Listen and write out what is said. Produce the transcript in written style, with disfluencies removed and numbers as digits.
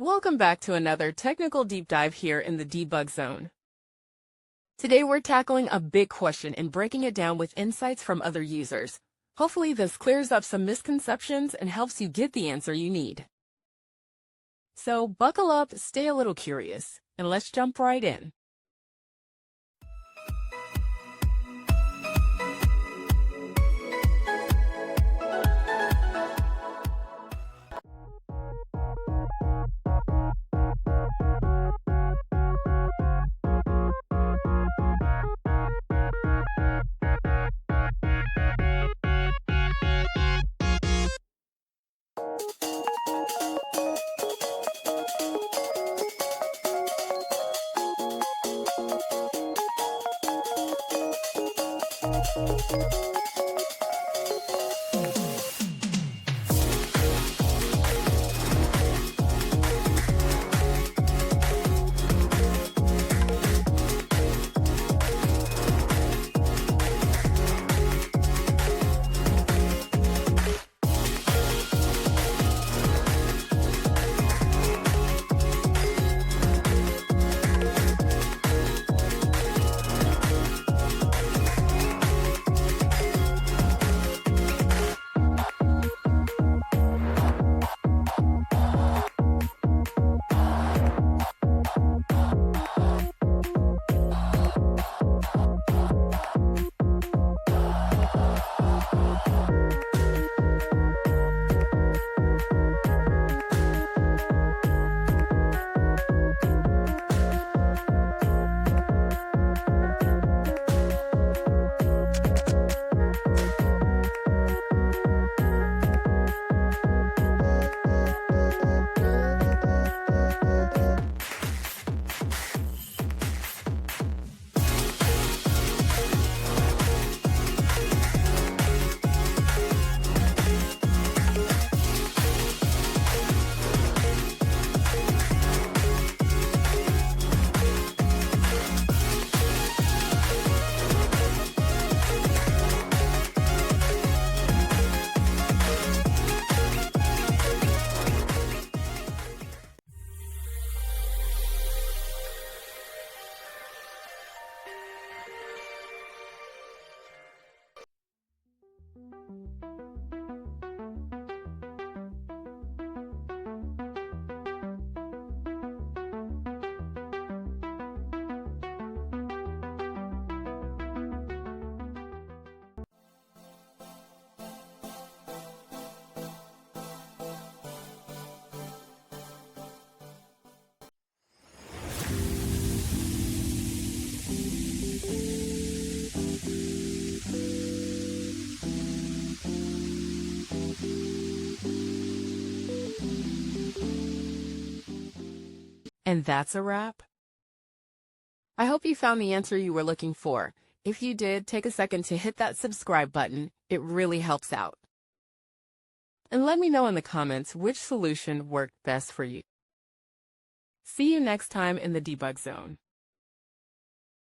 Welcome back to another technical deep dive here in the debug zone. Today we're tackling a big question and breaking it down with insights from other users. Hopefully this clears up some misconceptions and helps you get the answer you need. So buckle up, stay a little curious, and let's jump right in. And that's a wrap. I hope you found the answer you were looking for. If you did, take a second to hit that subscribe button. It really helps out. And let me know in the comments which solution worked best for you. See you next time in the debug zone.